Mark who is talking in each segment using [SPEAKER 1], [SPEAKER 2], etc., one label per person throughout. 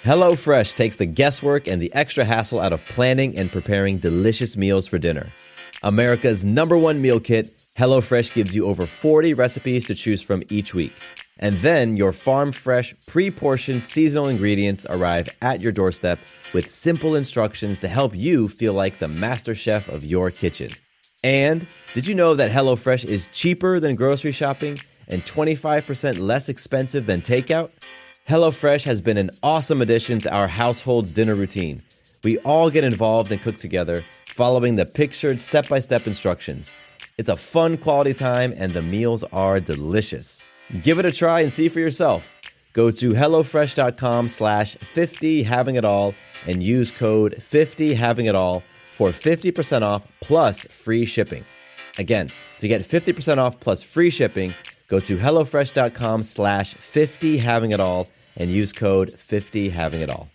[SPEAKER 1] HelloFresh takes the guesswork and the extra hassle out of planning and preparing delicious meals for dinner. America's #1 meal kit, HelloFresh gives you over 40 recipes to choose from each week. And then your farm-fresh, pre-portioned seasonal ingredients arrive at your doorstep with simple instructions to help you feel like the master chef of your kitchen. And did you know that HelloFresh is cheaper than grocery shopping and 25% less expensive than takeout? HelloFresh has been an awesome addition to our household's dinner routine. We all get involved and cook together, following the pictured step-by-step instructions. It's a fun quality time, and the meals are delicious. Give it a try and see for yourself. Go to HelloFresh.com/50havingitall and use code 50havingitall for 50% off plus free shipping. Again, to get 50% off plus free shipping, go to HelloFresh.com/50havingitall and use code 50havingitall.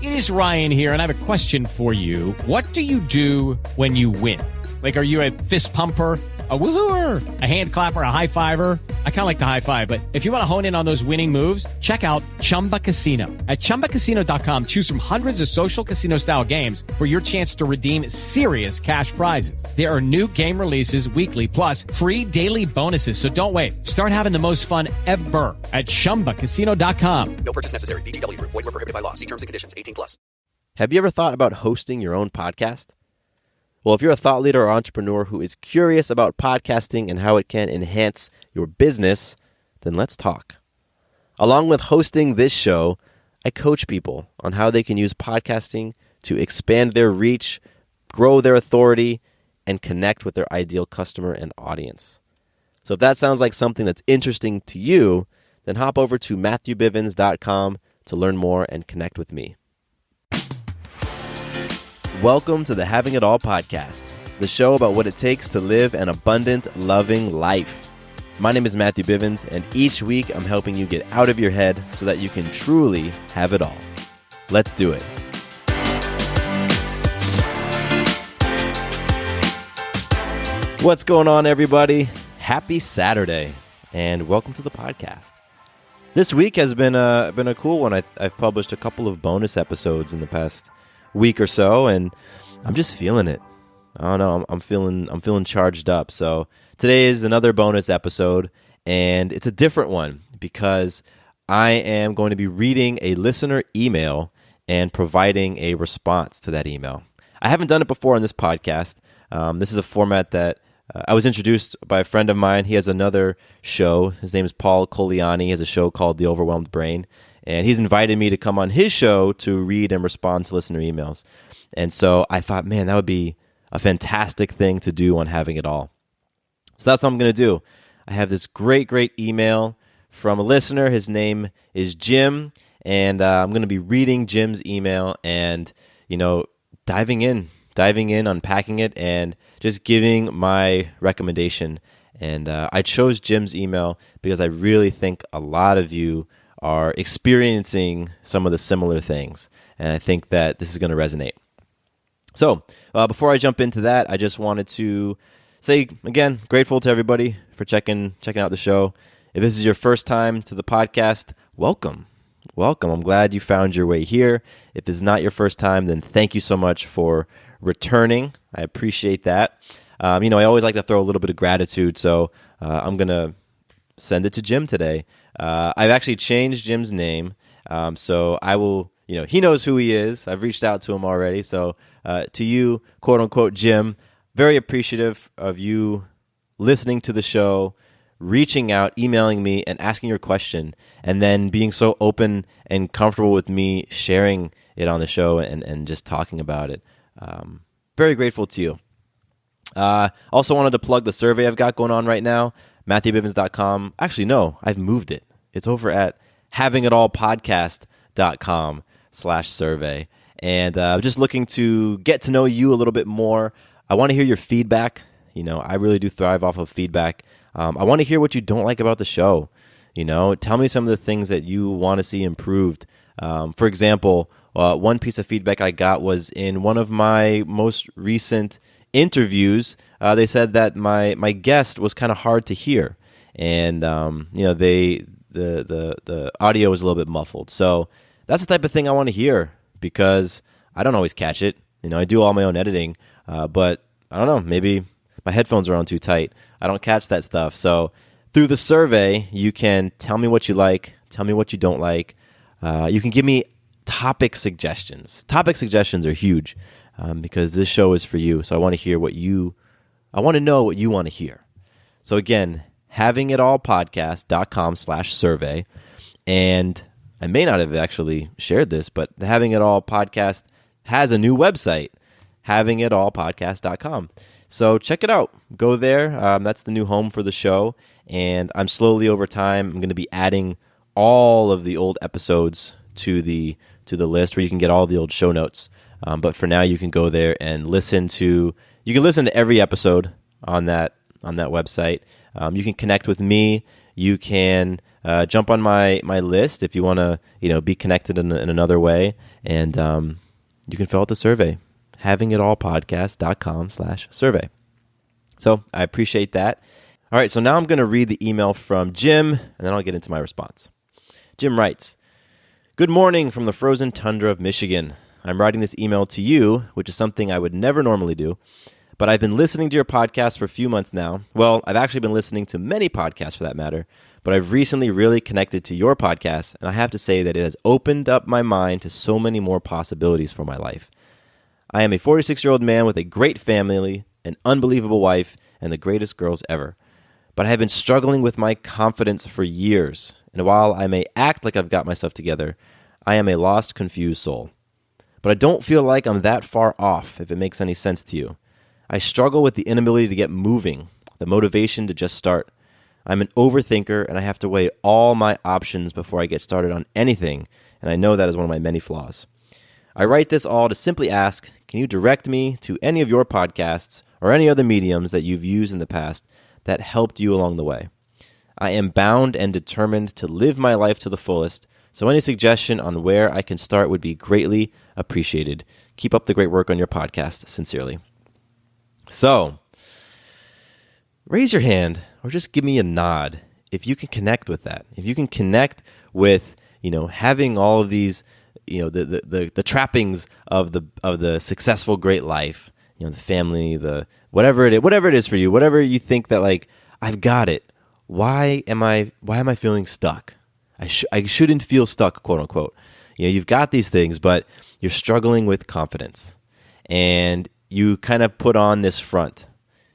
[SPEAKER 2] It is Ryan here, and I have a question for you. What do you do when you win? Like, are you a fist pumper, a woohooer, a hand clapper, a high fiver? I kind of like the high five, but if you want to hone in on those winning moves, check out Chumba Casino. At ChumbaCasino.com, choose from hundreds of social casino-style games for your chance to redeem serious cash prizes. There are new game releases weekly, plus free daily bonuses, so don't wait. Start having the most fun ever at ChumbaCasino.com.
[SPEAKER 3] No purchase necessary. VGW. Void where prohibited by law. See terms and conditions. 18+.
[SPEAKER 1] Have you ever thought about hosting your own podcast? Well, if you're a thought leader or entrepreneur who is curious about podcasting and how it can enhance your business, then let's talk. Along with hosting this show, I coach people on how they can use podcasting to expand their reach, grow their authority, and connect with their ideal customer and audience. So if that sounds like something that's interesting to you, then hop over to MatthewBivens.com to learn more and connect with me. Welcome to the Having It All podcast, the show about what it takes to live an abundant, loving life. My name is Matthew Bivens, and each week I'm helping you get out of your head so that you can truly have it all. Let's do it. What's going on, everybody? Happy Saturday, and welcome to the podcast. This week has been a cool one. I've published a couple of bonus episodes in the past week or so, and I'm just feeling it. I don't know. I'm feeling charged up. So today is another bonus episode, and it's a different one because I am going to be reading a listener email and providing a response to that email. I haven't done it before on this podcast. This is a format that I was introduced by a friend of mine. He has another show. His name is Paul Coliani. He has a show called The Overwhelmed Brain. And he's invited me to come on his show to read and respond to listener emails. And so I thought, man, that would be a fantastic thing to do on Having It All. So that's what I'm going to do. I have this great email from a listener. His name is Jim. And I'm going to be reading Jim's email and, diving in, unpacking it, and just giving my recommendation. And I chose Jim's email because I really think a lot of you are experiencing some of the similar things, and I think that this is going to resonate. So, before I jump into that, I just wanted to say, again, grateful to everybody for checking out the show. If this is your first time to the podcast, welcome. I'm glad you found your way here. If this is not your first time, then thank you so much for returning. I appreciate that. I always like to throw a little bit of gratitude, so I'm going to send it to Jim today. I've actually changed Jim's name, so I will, he knows who he is. I've reached out to him already. So to you, quote unquote, Jim, very appreciative of you listening to the show, reaching out, emailing me, and asking your question, and then being so open and comfortable with me sharing it on the show and just talking about it. Very grateful to you. Also wanted to plug the survey I've got going on right now, MatthewBivens.com. Actually, no, I've moved it. It's over at havingitallpodcast.com/survey. And I'm just looking to get to know you a little bit more. I want to hear your feedback. I really do thrive off of feedback. I want to hear what you don't like about the show. Tell me some of the things that you want to see improved. For example, one piece of feedback I got was in one of my most recent interviews. They said that my guest was kind of hard to hear. And, the audio is a little bit muffled. So that's the type of thing I want to hear, because I don't always catch it. I do all my own editing, but I don't know, maybe my headphones are on too tight. I don't catch that stuff. So through the survey, you can tell me what you like, tell me what you don't like. You can give me topic suggestions. Topic suggestions are huge, because this show is for you. So I want to know what you want to hear. So again, havingitallpodcast.com/survey. And I may not have actually shared this, but the Having It All podcast has a new website, havingitallpodcast.com. So check it out. Go there. That's the new home for the show. And I'm slowly, over time, I'm going to be adding all of the old episodes to the list, where you can get all the old show notes. But for now, you can go there and listen to every episode on that website. You can connect with me. You can jump on my list if you want to be connected in another way, and you can fill out the survey, havingitallpodcast.com/survey. So I appreciate that. All right, so now I'm going to read the email from Jim, and then I'll get into my response. Jim writes, "Good morning from the frozen tundra of Michigan. I'm writing this email to you, which is something I would never normally do, but I've been listening to your podcast for a few months now. Well, I've actually been listening to many podcasts for that matter, but I've recently really connected to your podcast, and I have to say that it has opened up my mind to so many more possibilities for my life. I am a 46-year-old man with a great family, an unbelievable wife, and the greatest girls ever. But I have been struggling with my confidence for years, and while I may act like I've got myself together, I am a lost, confused soul. But I don't feel like I'm that far off, if it makes any sense to you. I struggle with the inability to get moving, the motivation to just start. I'm an overthinker, and I have to weigh all my options before I get started on anything, and I know that is one of my many flaws. I write this all to simply ask, can you direct me to any of your podcasts or any other mediums that you've used in the past that helped you along the way? I am bound and determined to live my life to the fullest, so any suggestion on where I can start would be greatly appreciated. Keep up the great work on your podcast. Sincerely." So, raise your hand or just give me a nod if you can connect with that. If you can connect with, having all of these, the trappings of the successful great life, the family, the whatever it is for you, whatever you think that, like, I've got it. Why am I feeling stuck? I shouldn't feel stuck, quote unquote. You've got these things, but you're struggling with confidence, and you kind of put on this front.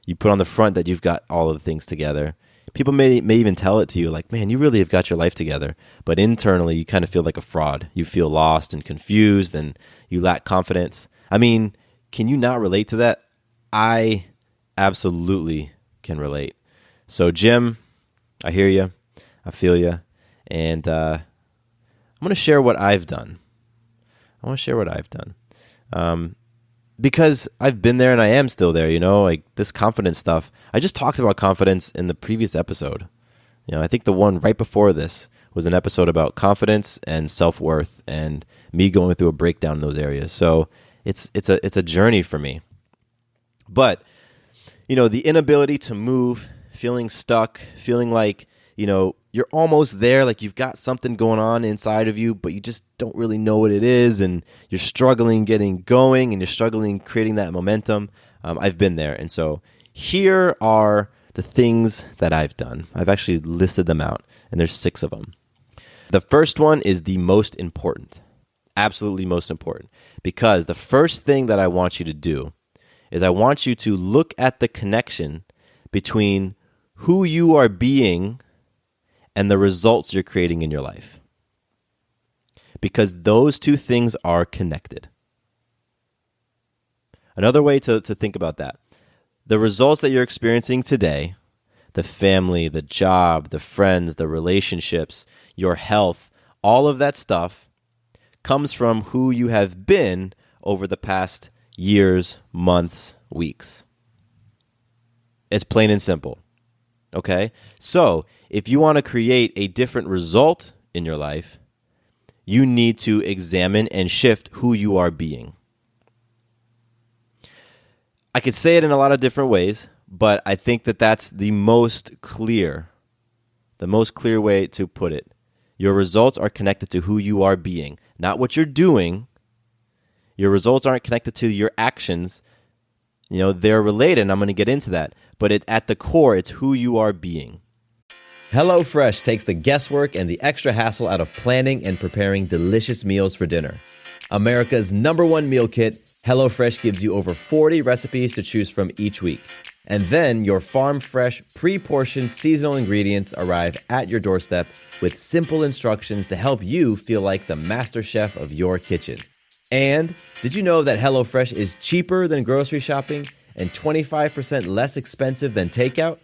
[SPEAKER 1] You put on the front that you've got all of the things together. People may even tell it to you, like, man, you really have got your life together. But internally, you kind of feel like a fraud. You feel lost and confused, and you lack confidence. I mean, can you not relate to that? I absolutely can relate. So, Jim, I hear you. I feel you. And I'm going to share what I've done. Because I've been there and I am still there, like this confidence stuff. I just talked about confidence in the previous episode. I think the one right before this was an episode about confidence and self-worth and me going through a breakdown in those areas. So it's a journey for me. But, the inability to move, feeling stuck, feeling like, you're almost there, like you've got something going on inside of you, but you just don't really know what it is, and you're struggling getting going, and you're struggling creating that momentum. I've been there, and so here are the things that I've done. I've actually listed them out, and there's 6 of them. The first one is the most important, absolutely most important, because the first thing that I want you to do is I want you to look at the connection between who you are being and the results you're creating in your life. Because those two things are connected. Another way to think about that, the results that you're experiencing today, the family, the job, the friends, the relationships, your health, all of that stuff comes from who you have been over the past years, months, weeks. It's plain and simple. Okay? So, if you want to create a different result in your life, you need to examine and shift who you are being. I could say it in a lot of different ways, but I think that that's the most clear the most clear way to put it. Your results are connected to who you are being, not what you're doing. Your results aren't connected to your actions. They're related, and I'm going to get into that. But at the core, it's who you are being. HelloFresh takes the guesswork and the extra hassle out of planning and preparing delicious meals for dinner. America's #1 meal kit, HelloFresh gives you over 40 recipes to choose from each week. And then your farm-fresh, pre-portioned seasonal ingredients arrive at your doorstep with simple instructions to help you feel like the master chef of your kitchen. And did you know that HelloFresh is cheaper than grocery shopping and 25% less expensive than takeout?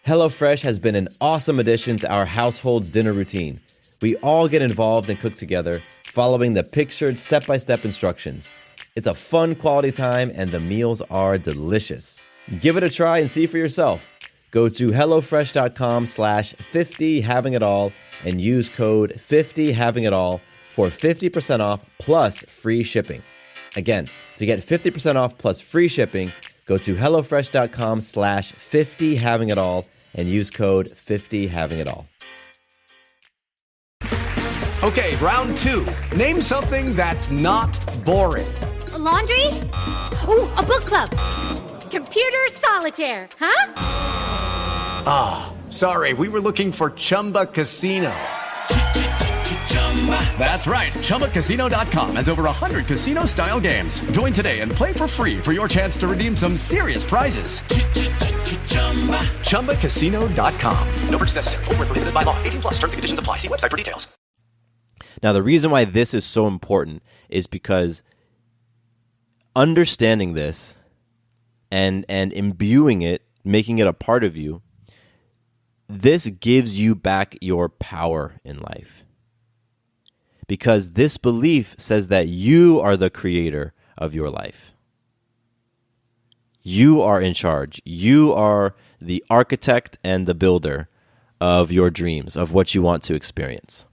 [SPEAKER 1] HelloFresh has been an awesome addition to our household's dinner routine. We all get involved and cook together, following the pictured step-by-step instructions. It's a fun quality time, and the meals are delicious. Give it a try and see for yourself. Go to HelloFresh.com/50havingitall and use code 50havingitall for 50% off plus free shipping. Again, to get 50% off plus free shipping, go to HelloFresh.com/50havingitall and use code 50havingitall.
[SPEAKER 4] Okay, round 2. Name something that's not boring.
[SPEAKER 5] A laundry? Ooh, a book club. Computer solitaire, huh?
[SPEAKER 4] Sorry, we were looking for Chumba Casino.
[SPEAKER 6] That's right. ChumbaCasino.com has over 100 casino-style games. Join today and play for free for your chance to redeem some serious prizes.
[SPEAKER 4] ChumbaCasino.com.
[SPEAKER 3] No purchase necessary. Void where prohibited by law. 18 plus terms and conditions apply. See website for details.
[SPEAKER 1] Now, the reason why this is so important is because understanding this and imbuing it, making it a part of you, this gives you back your power in life. Because this belief says that you are the creator of your life. You are in charge. You are the architect and the builder of your dreams, of what you want to experience.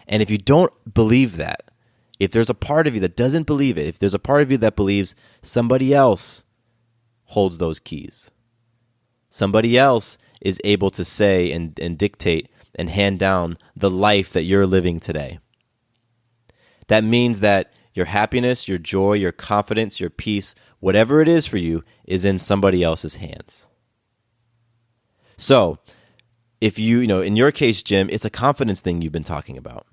[SPEAKER 1] And if you don't believe that, if there's a part of you that doesn't believe it, if there's a part of you that believes somebody else holds those keys, somebody else is able to say and dictate and hand down the life that you're living today, that means that your happiness, your joy, your confidence, your peace, whatever it is for you, is in somebody else's hands. So, if in your case, Jim, it's a confidence thing you've been talking about.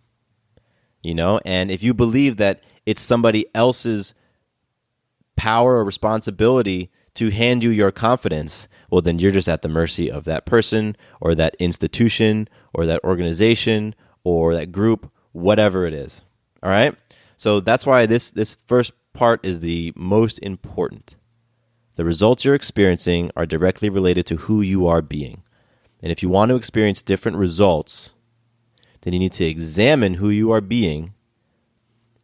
[SPEAKER 1] And if you believe that it's somebody else's power or responsibility to hand you your confidence, well, then you're just at the mercy of that person or that institution or that organization or that group, whatever it is. All right? So that's why this first part is the most important. The results you're experiencing are directly related to who you are being. And if you want to experience different results, then you need to examine who you are being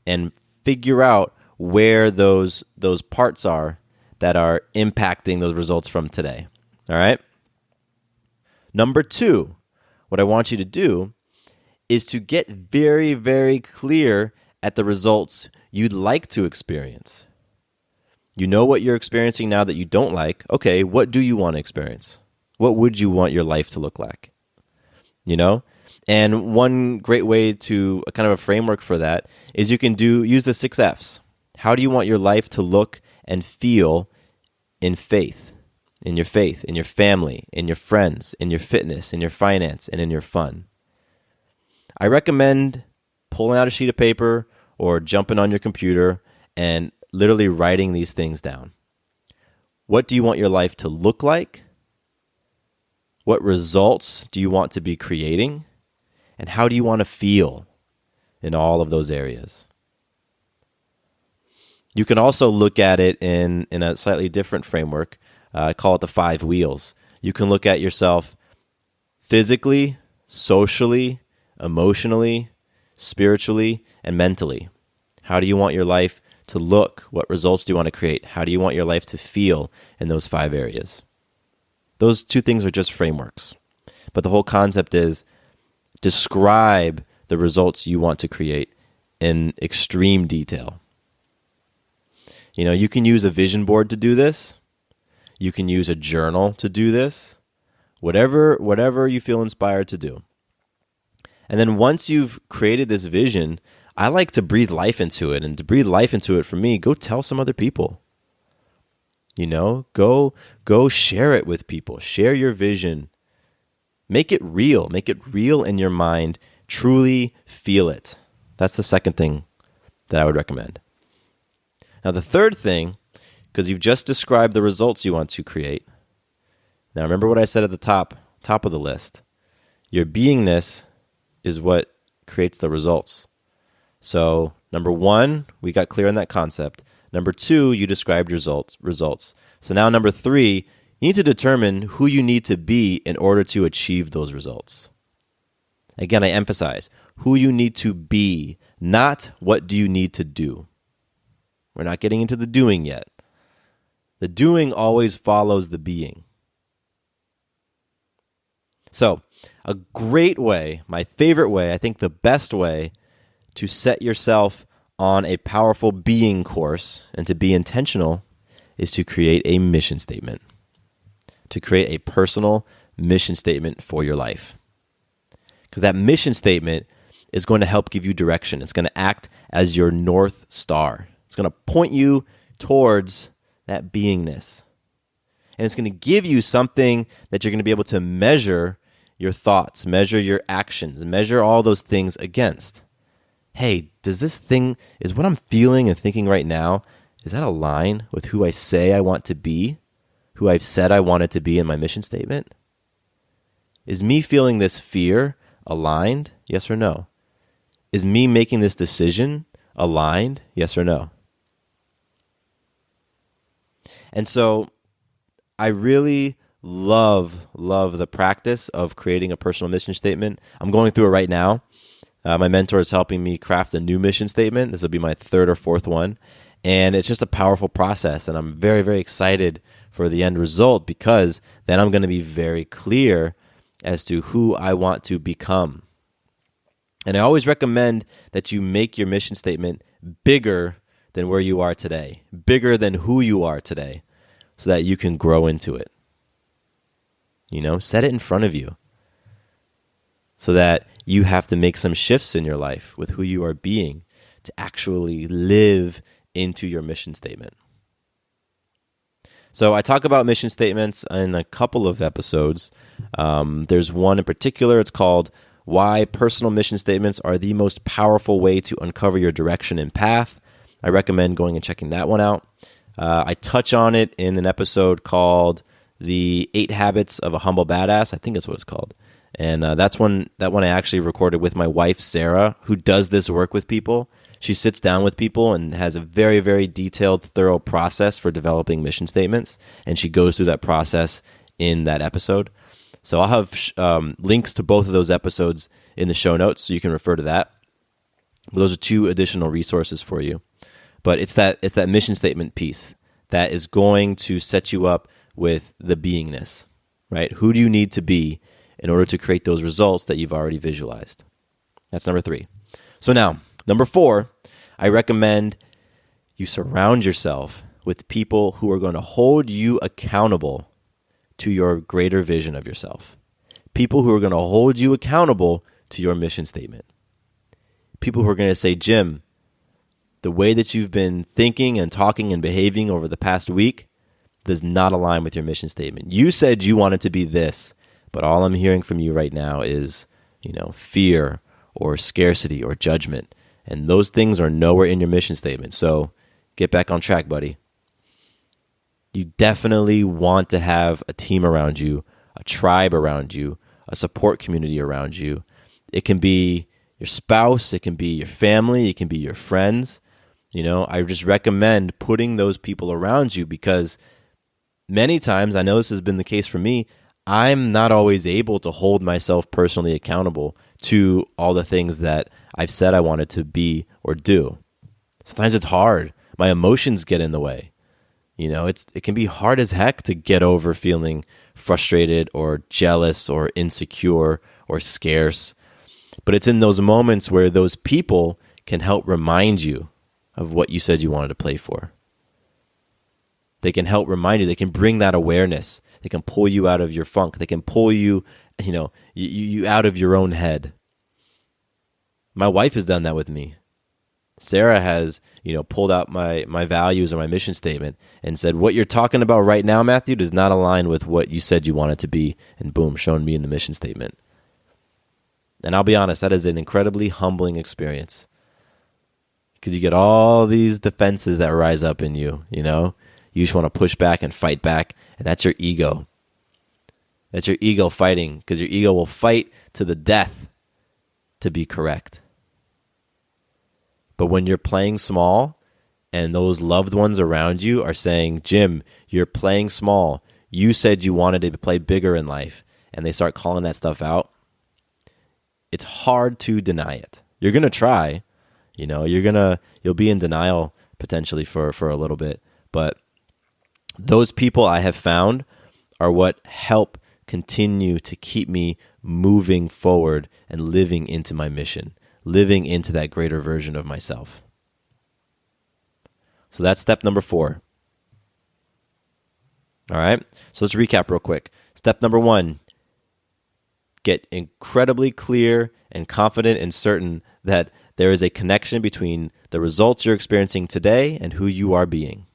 [SPEAKER 1] and figure out where those parts are that are impacting those results from today. All right? Number 2, what I want you to do is to get very, very clear at the results you'd like to experience. You know what you're experiencing now that you don't like. Okay, what do you want to experience? What would you want your life to look like? And one great way to kind of a framework for that is you can use the 6 F's. How do you want your life to look and feel in faith, in your family, in your friends, in your fitness, in your finance, and in your fun? I recommend pulling out a sheet of paper or jumping on your computer and literally writing these things down. What do you want your life to look like? What results do you want to be creating? And how do you want to feel in all of those areas? You can also look at it in a slightly different framework. I call it the 5 wheels. You can look at yourself physically, socially, emotionally, spiritually, and mentally. How do you want your life to look? What results do you want to create? How do you want your life to feel in those 5 areas? Those 2 things are just frameworks. But the whole concept is describe the results you want to create in extreme detail. You can use a vision board to do this. You can use a journal to do this. Whatever you feel inspired to do. And then once you've created this vision, I like to breathe life into it. And to breathe life into it for me, go tell some other people. Go share it with people. Share your vision. Make it real. Make it real in your mind. Truly feel it. That's the second thing that I would recommend. Now, the third thing, because you've just described the results you want to create. Now, remember what I said at the top of the list. Your beingness is what creates the results. So, number one, we got clear on that concept. Number two, you described results. So now number three, you need to determine who you need to be in order to achieve those results. Again, I emphasize, who you need to be, not what do you need to do. We're not getting into the doing yet. The doing always follows the being. So, a great way, my favorite way, I think the best way to set yourself on a powerful being course and to be intentional is to create a mission statement. To create a personal mission statement for your life. Because that mission statement is going to help give you direction. It's going to act as your North Star. It's going to point you towards that beingness. And it's going to give you something that you're going to be able to measure your thoughts, measure your actions, measure all those things against. Hey, is what I'm feeling and thinking right now, is that align with who I say I want to be, who I've said I wanted to be in my mission statement? Is me feeling this fear aligned? Yes or no? Is me making this decision aligned? Yes or no? And so I really love the practice of creating a personal mission statement. I'm going through it right now. My mentor is helping me craft a new mission statement. This will be my third or fourth one. And it's just a powerful process. And I'm very, very excited for the end result because then I'm going to be very clear as to who I want to become. And I always recommend that you make your mission statement bigger than where you are today, bigger than who you are today, so that you can grow into it. Set it in front of you so that you have to make some shifts in your life with who you are being to actually live into your mission statement. So I talk about mission statements in a couple of episodes. There's one in particular. It's called Why Personal Mission Statements Are the Most Powerful Way to Uncover Your Direction and Path. I recommend going and checking that one out. I touch on it in an episode called The 8 Habits of a Humble Badass. I think that's what it's called. And that one I actually recorded with my wife, Sarah, who does this work with people. She sits down with people and has a very, very detailed, thorough process for developing mission statements. And she goes through that process in that episode. So I'll have links to both of those episodes in the show notes, so you can refer to that. But those are 2 additional resources for you. But it's that mission statement piece that is going to set you up with the beingness, right? Who do you need to be in order to create those results that you've already visualized? That's number 3. So now, number 4, I recommend you surround yourself with people who are going to hold you accountable to your greater vision of yourself. People who are going to hold you accountable to your mission statement. People who are going to say, Jim, the way that you've been thinking and talking and behaving over the past week does not align with your mission statement. You said you wanted to be this, but all I'm hearing from you right now is, fear or scarcity or judgment. And those things are nowhere in your mission statement. So get back on track, buddy. You definitely want to have a team around you, a tribe around you, a support community around you. It can be your spouse, it can be your family, it can be your friends. I just recommend putting those people around you because many times, I know this has been the case for me, I'm not always able to hold myself personally accountable to all the things that I've said I wanted to be or do. Sometimes it's hard. My emotions get in the way. It can be hard as heck to get over feeling frustrated or jealous or insecure or scarce. But it's in those moments where those people can help remind you of what you said you wanted to play for. They can help remind you. They can bring that awareness. They can pull you out of your funk. They can pull you, you out of your own head. My wife has done that with me. Sarah has, pulled out my values or my mission statement and said, what you're talking about right now, Matthew, does not align with what you said you want it to be. And boom, shown me in the mission statement. And I'll be honest, that is an incredibly humbling experience. Because you get all these defenses that rise up in you, You just want to push back and fight back. And that's your ego. That's your ego fighting. Because your ego will fight to the death to be correct. But when you're playing small and those loved ones around you are saying, Jim, you're playing small. You said you wanted to play bigger in life. And they start calling that stuff out. It's hard to deny it. You're going to try. You'll be in denial potentially for a little bit. But those people I have found are what help continue to keep me moving forward and living into my mission, living into that greater version of myself. So that's step number 4. All right, so let's recap real quick. Step number 1, get incredibly clear and confident and certain that there is a connection between the results you're experiencing today and who you are being.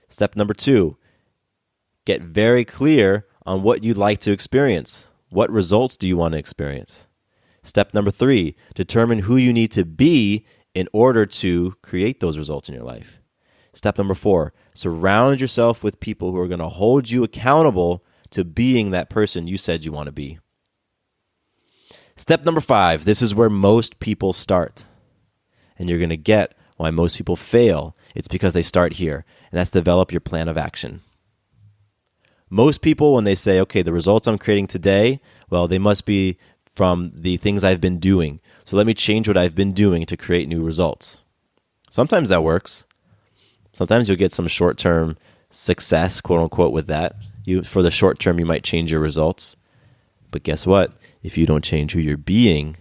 [SPEAKER 1] Step number 2, get very clear on what you'd like to experience. What results do you want to experience? Step number 3, determine who you need to be in order to create those results in your life. Step number 4, surround yourself with people who are going to hold you accountable to being that person you said you want to be. Step number 5, this is where most people start. And you're going to get why most people fail. It's because they start here, and that's develop your plan of action. Most people, when they say, okay, the results I'm creating today, well, they must be from the things I've been doing. So let me change what I've been doing to create new results. Sometimes that works. Sometimes you'll get some short-term success, quote unquote, with that. For the short term, you might change your results. But guess what? If you don't change who you're being,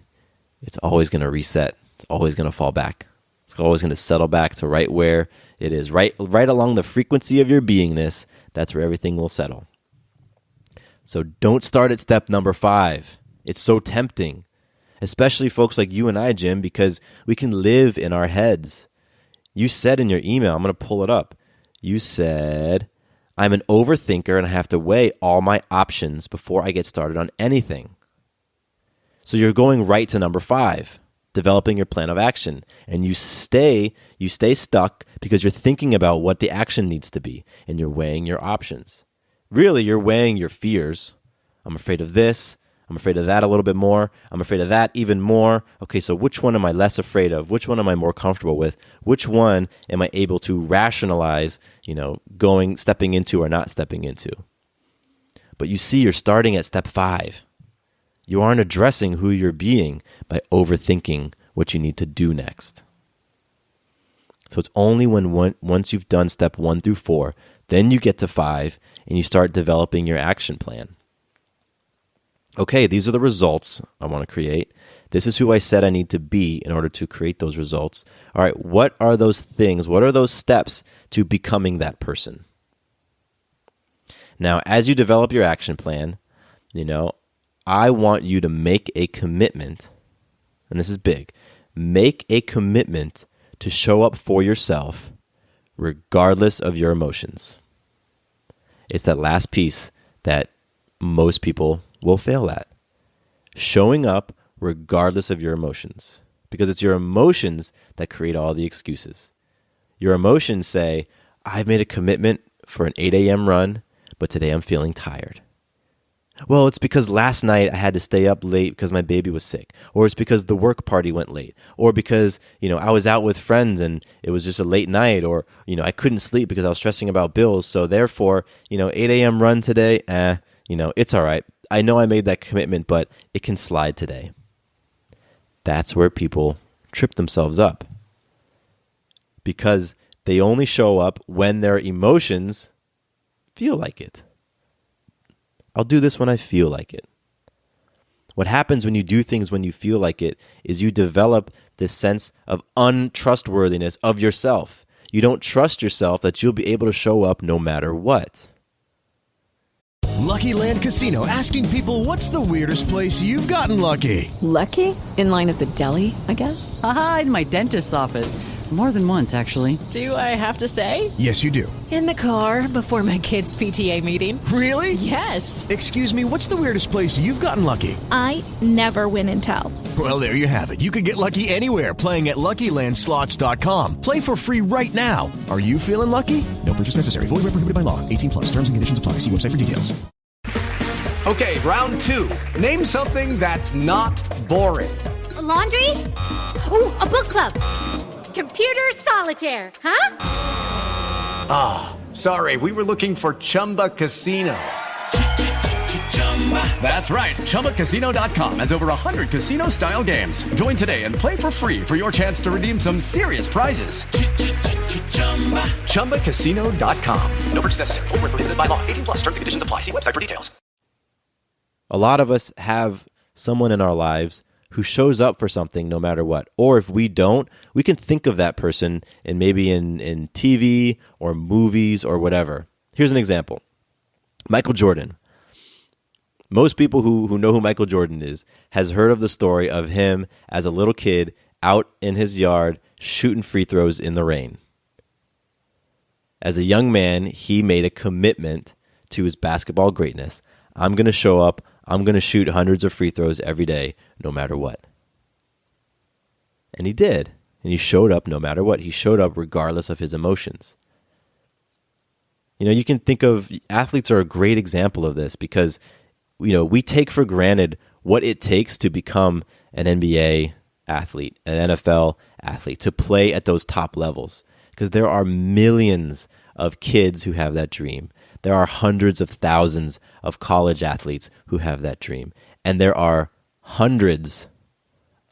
[SPEAKER 1] it's always going to reset. It's always going to fall back. It's always going to settle back to right where it is, right along the frequency of your beingness. That's where everything will settle. So don't start at step number 5. It's so tempting, especially folks like you and I, Jim, because we can live in our heads. You said in your email, I'm going to pull it up. You said, I'm an overthinker and I have to weigh all my options before I get started on anything. So you're going right to number 5. Developing your plan of action, and you stay stuck because you're thinking about what the action needs to be, and you're weighing your options. Really, you're weighing your fears. I'm afraid of this. I'm afraid of that a little bit more. I'm afraid of that even more. Okay, so which one am I less afraid of? Which one am I more comfortable with? Which one am I able to rationalize, stepping into or not stepping into? But you see, you're starting at step 5. You aren't addressing who you're being by overthinking what you need to do next. So it's only once you've done step 1 through 4, then you get to 5 and you start developing your action plan. Okay, these are the results I want to create. This is who I said I need to be in order to create those results. All right, what are those things? What are those steps to becoming that person? Now, as you develop your action plan, I want you to make a commitment, and this is big, make a commitment to show up for yourself regardless of your emotions. It's that last piece that most people will fail at. Showing up regardless of your emotions, because it's your emotions that create all the excuses. Your emotions say, I've made a commitment for an 8 a.m. run, but today I'm feeling tired. Well, it's because last night I had to stay up late because my baby was sick. Or it's because the work party went late. Or because, I was out with friends and it was just a late night. Or, I couldn't sleep because I was stressing about bills. So therefore, 8 a.m. run today, it's all right. I know I made that commitment, but it can slide today. That's where people trip themselves up. Because they only show up when their emotions feel like it. I'll do this when I feel like it. What happens when you do things when you feel like it is you develop this sense of untrustworthiness of yourself. You don't trust yourself that you'll be able to show up no matter what.
[SPEAKER 7] Lucky Land Casino, asking people, what's the weirdest place you've gotten lucky?
[SPEAKER 8] Lucky? In line at the deli, I guess?
[SPEAKER 9] Aha, in my dentist's office. More than once, actually.
[SPEAKER 8] Do I have to say?
[SPEAKER 7] Yes, you do.
[SPEAKER 8] In the car before my kids' PTA meeting.
[SPEAKER 7] Really?
[SPEAKER 8] Yes.
[SPEAKER 7] Excuse me, what's the weirdest place you've gotten lucky?
[SPEAKER 10] I never win and tell.
[SPEAKER 7] Well, there you have it. You can get lucky anywhere, playing at LuckyLandSlots.com. Play for free right now. Are you feeling lucky? No purchase necessary. Void where prohibited by law. 18 plus. Terms and conditions apply. See website for details.
[SPEAKER 4] Okay, round two. Name something that's not boring.
[SPEAKER 5] A laundry? Ooh, a book club. Computer solitaire, huh?
[SPEAKER 4] Sorry, we were looking for Chumba Casino.
[SPEAKER 6] That's right. ChumbaCasino.com has over 100 casino-style games. Join today and play for free for your chance to redeem some serious prizes.
[SPEAKER 4] ChumbaCasino.com.
[SPEAKER 3] No purchase necessary. Void where prohibited by law. 18 plus terms and conditions apply. See website for details.
[SPEAKER 1] A lot of us have someone in our lives who shows up for something no matter what. Or if we don't, we can think of that person in TV or movies or whatever. Here's an example. Michael Jordan. Most people who know who Michael Jordan is has heard of the story of him as a little kid out in his yard shooting free throws in the rain. As a young man, he made a commitment to his basketball greatness. I'm going to show up. I'm going to shoot hundreds of free throws every day, no matter what. And he did. And he showed up no matter what. He showed up regardless of his emotions. You know, you can think of athletes are a great example of this because, you know, we take for granted what it takes to become an NBA athlete, an NFL athlete, to play at those top levels. Because there are millions of kids who have that dream. There are hundreds of thousands of college athletes who have that dream. And there are hundreds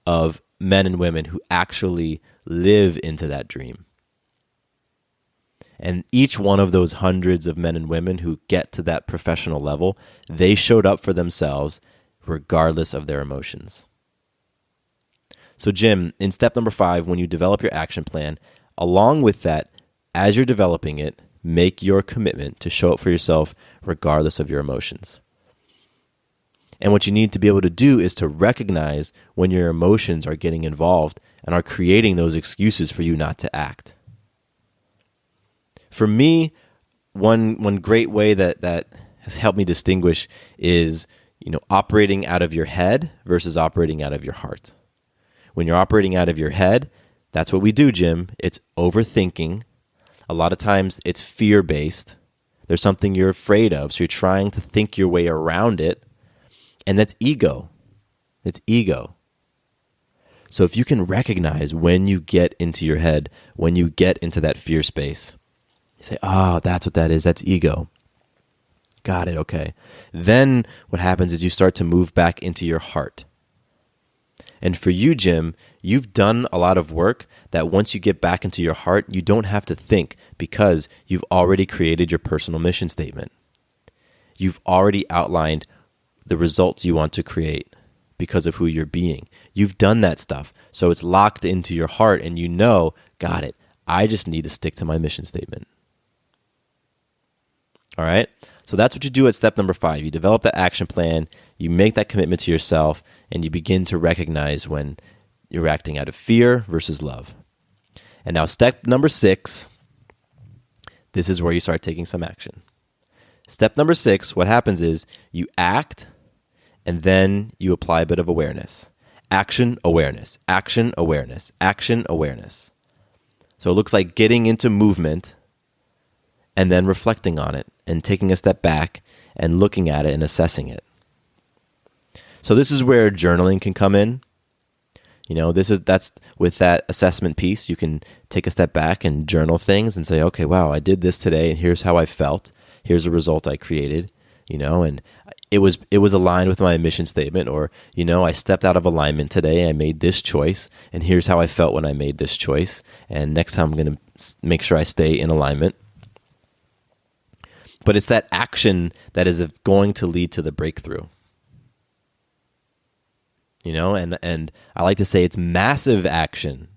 [SPEAKER 1] of men and women who actually live into that dream. And each one of those hundreds of men and women who get to that professional level, they showed up for themselves regardless of their emotions. So Jim, in step number 5, when you develop your action plan, along with that, as you're developing it, make your commitment to show up for yourself regardless of your emotions. And what you need to be able to do is to recognize when your emotions are getting involved and are creating those excuses for you not to act. For me, one great way that has helped me distinguish is, you know, operating out of your head versus operating out of your heart. When you're operating out of your head, that's what we do, Jim. It's overthinking. A lot of times it's fear-based. There's something you're afraid of, so you're trying to think your way around it, and that's ego. It's ego. So if you can recognize when you get into your head, when you get into that fear space, you say, oh, that's what that is. That's ego. Got it, okay. Then what happens is you start to move back into your heart. And for you, Jim, you've done a lot of work that once you get back into your heart, you don't have to think because you've already created your personal mission statement. You've already outlined the results you want to create because of who you're being. You've done that stuff. So it's locked into your heart and you know, got it. I just need to stick to my mission statement. All right? So that's what you do at step number 5. You develop that action plan, you make that commitment to yourself, and you begin to recognize when you're acting out of fear versus love. And now step number 6, this is where you start taking some action. Step number 6, what happens is you act, and then you apply a bit of awareness. Action, awareness, action, awareness, action, awareness. So it looks like getting into movement and then reflecting on it and taking a step back and looking at it and assessing it. So this is where journaling can come in. You know, that's with that assessment piece, you can take a step back and journal things and say, okay, wow, I did this today and here's how I felt. Here's the result I created, you know, and it was aligned with my mission statement, or, you know, I stepped out of alignment today. I made this choice and here's how I felt when I made this choice. And next time I'm going to make sure I stay in alignment. But it's that action that is going to lead to the breakthrough. You know, and I like to say it's massive action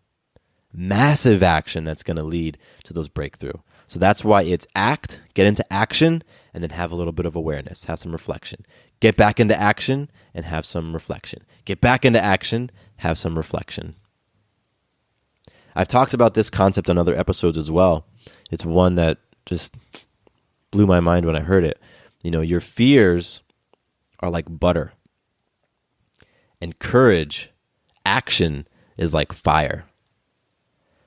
[SPEAKER 1] that's going to lead to those breakthrough. So that's why it's act, get into action, and then have a little bit of awareness, have some reflection. Get back into action and have some reflection. Get back into action, have some reflection. I've talked about this concept on other episodes as well. It's one that just blew my mind when I heard it. You know, your fears are like butter, and courage, action, is like fire.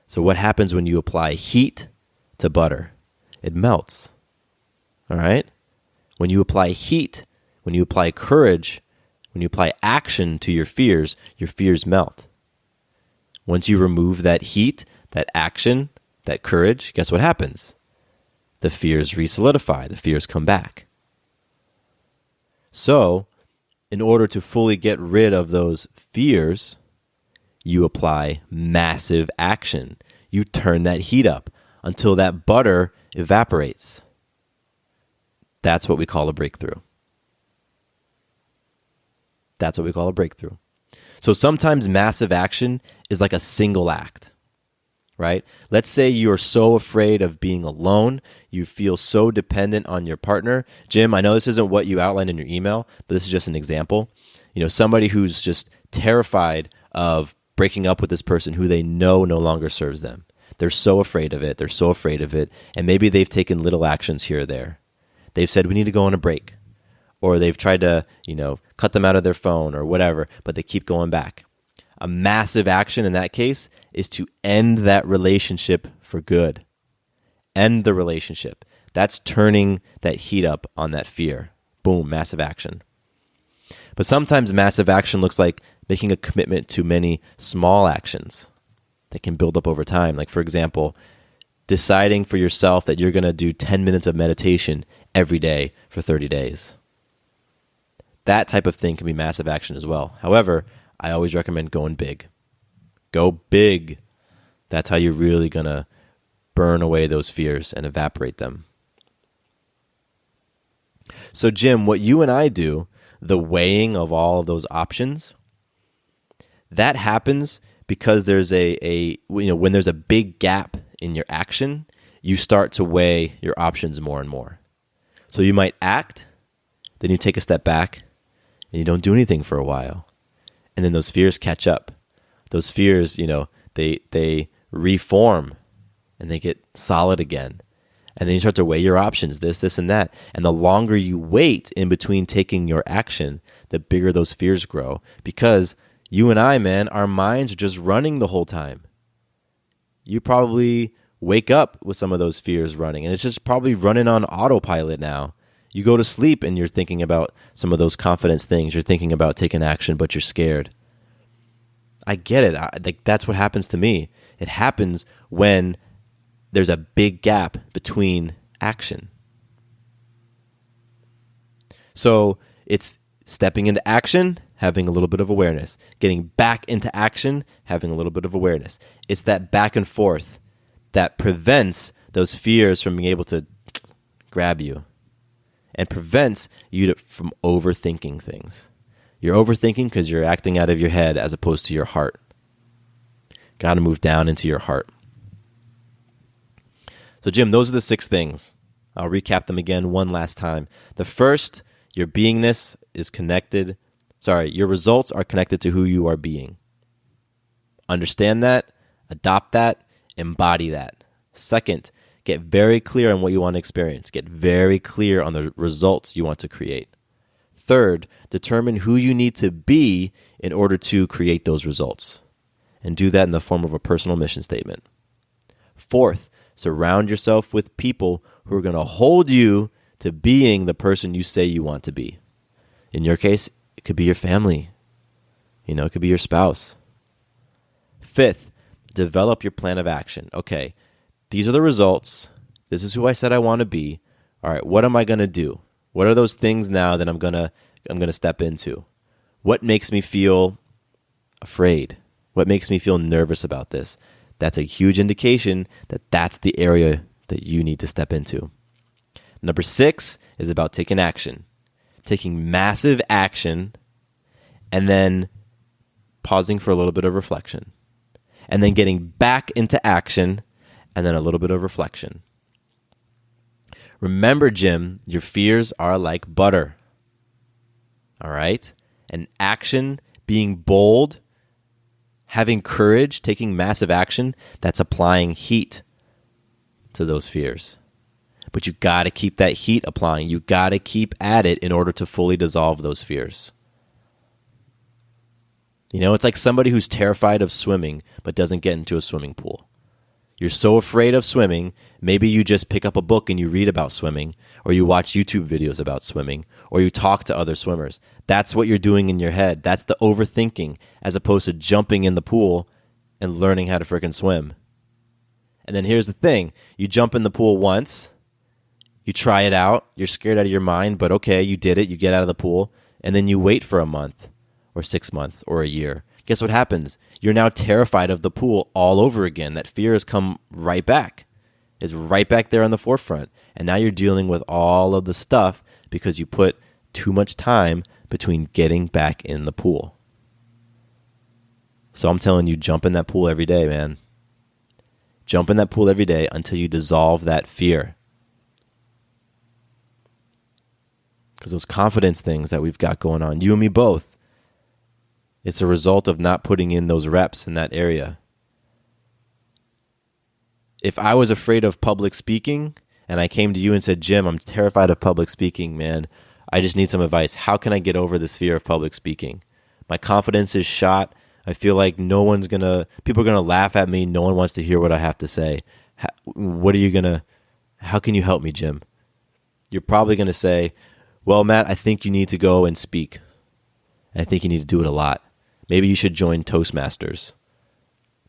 [SPEAKER 1] So what happens when you apply heat to butter? It melts. All right? When you apply heat, when you apply courage, when you apply action to your fears melt. Once you remove that heat, that action, that courage, guess what happens? The fears re-solidify. The fears come back. So, in order to fully get rid of those fears, you apply massive action. You turn that heat up until that butter evaporates. That's what we call a breakthrough. That's what we call a breakthrough. So sometimes massive action is like a single act, right? Let's say you're so afraid of being alone, you feel so dependent on your partner. Jim, I know this isn't what you outlined in your email, but this is just an example. You know, somebody who's just terrified of breaking up with this person who they know no longer serves them. They're so afraid of it. They're so afraid of it. And maybe they've taken little actions here or there. They've said, we need to go on a break. Or they've tried to, cut them out of their phone or whatever, but they keep going back. A massive action in that case is to end that relationship for good. End the relationship. That's turning that heat up on that fear. Boom, massive action. But sometimes massive action looks like making a commitment to many small actions that can build up over time. Like, for example, deciding for yourself that you're going to do 10 minutes of meditation every day for 30 days. That type of thing can be massive action as well. However, I always recommend going big. Go big. That's how you're really going to burn away those fears and evaporate them. So, Jim, what you and I do, the weighing of all of those options, that happens because there's when there's a big gap in your action, you start to weigh your options more and more. So you might act, then you take a step back, and you don't do anything for a while. And then those fears catch up. Those fears, they reform, and they get solid again. And then you start to weigh your options, this, and that. And the longer you wait in between taking your action, the bigger those fears grow. Because you and I, man, our minds are just running the whole time. You probably wake up with some of those fears running, and it's just probably running on autopilot now. You go to sleep and you're thinking about some of those confidence things. You're thinking about taking action, but you're scared. I get it. That's what happens to me. It happens when there's a big gap between action. So it's stepping into action, having a little bit of awareness. Getting back into action, having a little bit of awareness. It's that back and forth that prevents those fears from being able to grab you and prevents you from overthinking things. You're overthinking because you're acting out of your head as opposed to your heart. Got to move down into your heart. So, Jim, those are the 6 things. I'll recap them again one last time. The first, your beingness is connected. Your results are connected to who you are being. Understand that, adopt that, embody that. Second, get very clear on what you want to experience. Get very clear on the results you want to create. Third, determine who you need to be in order to create those results. And do that in the form of a personal mission statement. Fourth, surround yourself with people who are going to hold you to being the person you say you want to be. In your case, it could be your family. It could be your spouse. Fifth, develop your plan of action. Okay, these are the results. This is who I said I want to be. All right, what am I going to do? What are those things now that I'm going to step into? What makes me feel afraid? What makes me feel nervous about this? That's a huge indication that that's the area that you need to step into. Number 6 is about taking action. Taking massive action and then pausing for a little bit of reflection. And then getting back into action and then a little bit of reflection. Remember, Jim, your fears are like butter. All right? And action, being bold, having courage, taking massive action, that's applying heat to those fears. But you got to keep that heat applying. You got to keep at it in order to fully dissolve those fears. You know, it's like somebody who's terrified of swimming but doesn't get into a swimming pool. You're so afraid of swimming, maybe you just pick up a book and you read about swimming, or you watch YouTube videos about swimming, or you talk to other swimmers. That's what you're doing in your head. That's the overthinking, as opposed to jumping in the pool and learning how to frickin' swim. And then here's the thing. You jump in the pool once, you try it out, you're scared out of your mind, but okay, you did it, you get out of the pool, and then you wait for a month, or 6 months, or a year. Guess what happens? You're now terrified of the pool all over again. That fear has come right back. It's right back there on the forefront. And now you're dealing with all of the stuff because you put too much time between getting back in the pool. So I'm telling you, jump in that pool every day, man. Jump in that pool every day until you dissolve that fear. Because those confidence things that we've got going on, you and me both, it's a result of not putting in those reps in that area. If I was afraid of public speaking and I came to you and said, Jim, I'm terrified of public speaking, man. I just need some advice. How can I get over this fear of public speaking? My confidence is shot. I feel like people are going to laugh at me. No one wants to hear what I have to say. How can you help me, Jim? You're probably going to say, well, Matt, I think you need to go and speak. I think you need to do it a lot. Maybe you should join Toastmasters.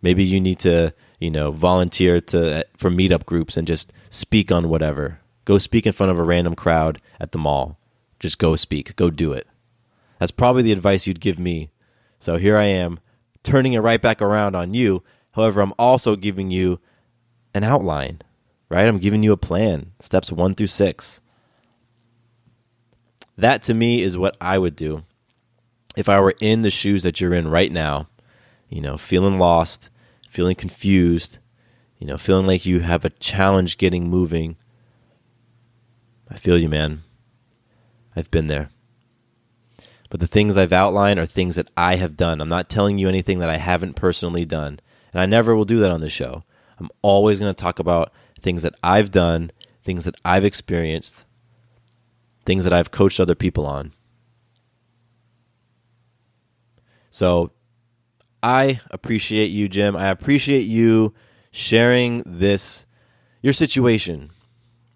[SPEAKER 1] Maybe you need to, volunteer for meetup groups and just speak on whatever. Go speak in front of a random crowd at the mall. Just go speak. Go do it. That's probably the advice you'd give me. So here I am, turning it right back around on you. However, I'm also giving you an outline, right? I'm giving you a plan, steps 1 through 6. That to me is what I would do. If I were in the shoes that you're in right now, feeling lost, feeling confused, feeling like you have a challenge getting moving, I feel you, man. I've been there. But the things I've outlined are things that I have done. I'm not telling you anything that I haven't personally done. And I never will do that on the show. I'm always going to talk about things that I've done, things that I've experienced, things that I've coached other people on. So I appreciate you, Jim. I appreciate you sharing your situation,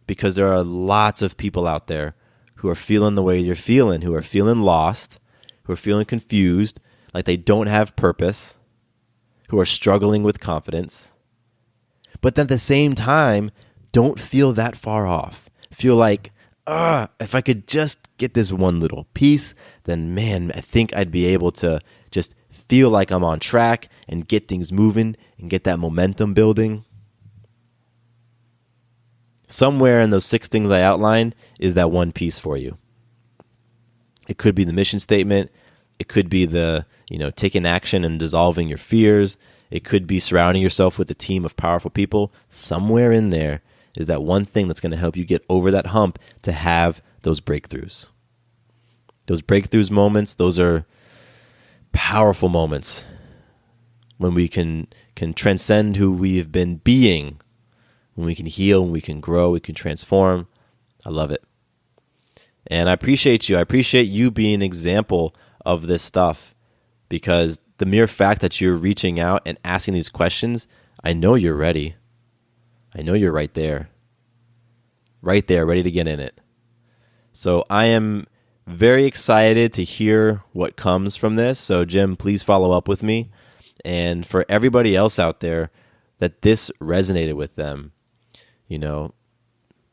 [SPEAKER 1] because there are lots of people out there who are feeling the way you're feeling, who are feeling lost, who are feeling confused, like they don't have purpose, who are struggling with confidence. But then at the same time, don't feel that far off. Feel like, if I could just get this one little piece, then man, I think I'd be able to just feel like I'm on track and get things moving and get that momentum building. Somewhere in those 6 things I outlined is that one piece for you. It could be the mission statement. It could be the, taking action and dissolving your fears. It could be surrounding yourself with a team of powerful people. Somewhere in there is that one thing that's going to help you get over that hump to have those breakthroughs. Those breakthroughs moments, those are powerful moments when we can transcend who we have been being, when we can heal, when we can grow, we can transform. I love it. And I appreciate you. I appreciate you being an example of this stuff, because the mere fact that you're reaching out and asking these questions, I know you're ready. I know you're right there, ready to get in it. So I am very excited to hear what comes from this. So Jim, please follow up with me. And for everybody else out there that this resonated with them,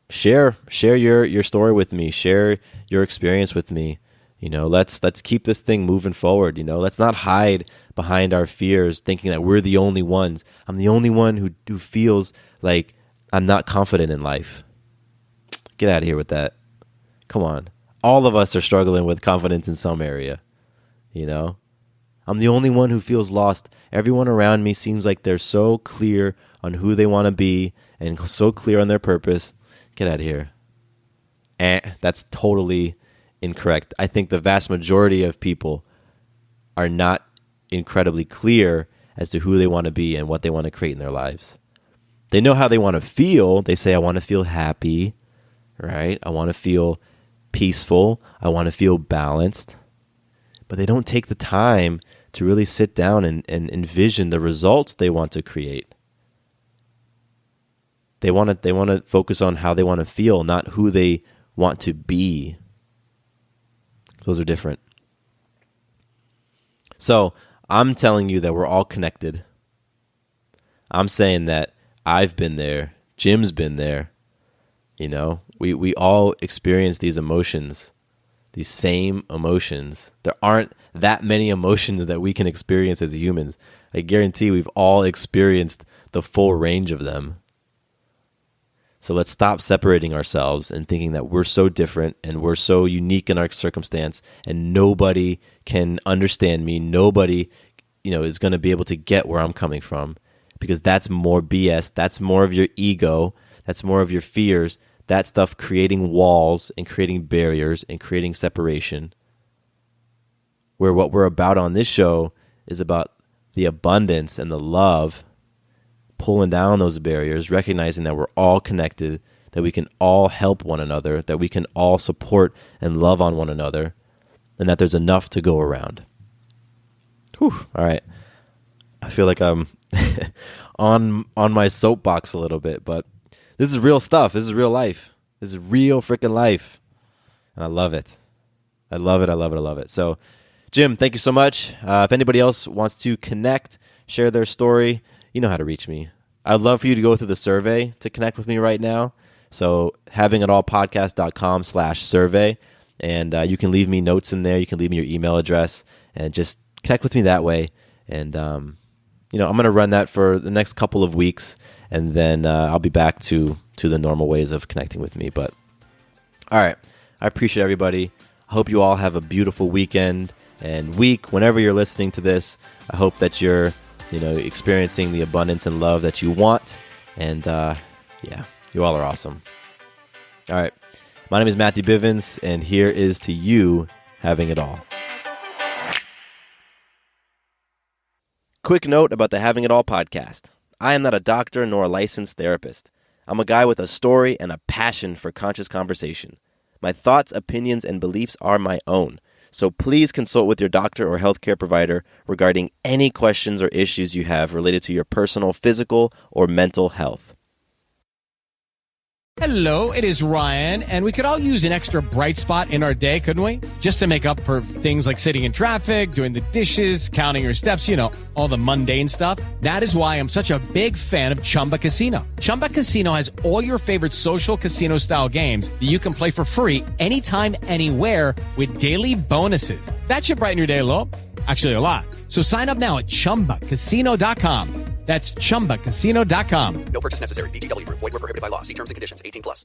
[SPEAKER 1] share your story with me, share your experience with me. Let's keep this thing moving forward. Let's not hide behind our fears, thinking that we're the only ones. I'm the only one who feels like I'm not confident in life. Get out of here with that. Come on. All of us are struggling with confidence in some area. I'm the only one who feels lost. Everyone around me seems like they're so clear on who they want to be and so clear on their purpose. Get out of here. That's totally incorrect. I think the vast majority of people are not incredibly clear as to who they want to be and what they want to create in their lives. They know how they want to feel. They say, I want to feel happy, right? I want to feel peaceful. I want to feel balanced. But they don't take the time to really sit down and envision the results they want to create. They want to focus on how they want to feel, not who they want to be. Those are different. So I'm telling you that we're all connected. I'm saying that I've been there. Jim's been there. You know, we all experience these emotions, these same emotions. There aren't that many emotions that we can experience as humans. I guarantee we've all experienced the full range of them. So let's stop separating ourselves and thinking that we're so different and we're so unique in our circumstance and nobody can understand me. Nobody, is going to be able to get where I'm coming from, because that's more BS. That's more of your ego. That's more of your fears. That stuff creating walls and creating barriers and creating separation. Where what we're about on this show is about the abundance and the love, pulling down those barriers, recognizing that we're all connected, that we can all help one another, that we can all support and love on one another, and that there's enough to go around. Whew, all right. I feel like I'm on my soapbox a little bit, but this is real stuff. This is real life. This is real freaking life. And I love it. I love it. I love it. I love it. So, Jim, thank you so much. If anybody else wants to connect, share their story, you know how to reach me. I'd love for you to go through the survey to connect with me right now. So havingitallpodcast.com/survey. And you can leave me notes in there. You can leave me your email address and just connect with me that way. And, I'm going to run that for the next couple of weeks. And then I'll be back to the normal ways of connecting with me. But all right. I appreciate everybody. I hope you all have a beautiful weekend and week. Whenever you're listening to this, I hope that you're experiencing the abundance and love that you want. And you all are awesome. All right. My name is Matthew Bivens, and here is to you having it all. Quick note about the Having It All podcast. I am not a doctor nor a licensed therapist. I'm a guy with a story and a passion for conscious conversation. My thoughts, opinions, and beliefs are my own. So please consult with your doctor or healthcare provider regarding any questions or issues you have related to your personal, physical, or mental health.
[SPEAKER 2] Hello, it is Ryan, and we could all use an extra bright spot in our day, couldn't we? Just to make up for things like sitting in traffic, doing the dishes, counting your steps, all the mundane stuff. That is why I'm such a big fan of Chumba Casino. Chumba Casino has all your favorite social casino-style games that you can play for free anytime, anywhere with daily bonuses. That should brighten your day a little. Actually, a lot. So sign up now at ChumbaCasino.com. That's ChumbaCasino.com.
[SPEAKER 3] No purchase necessary. VGW Group. Void where prohibited by law. See terms and conditions. 18+.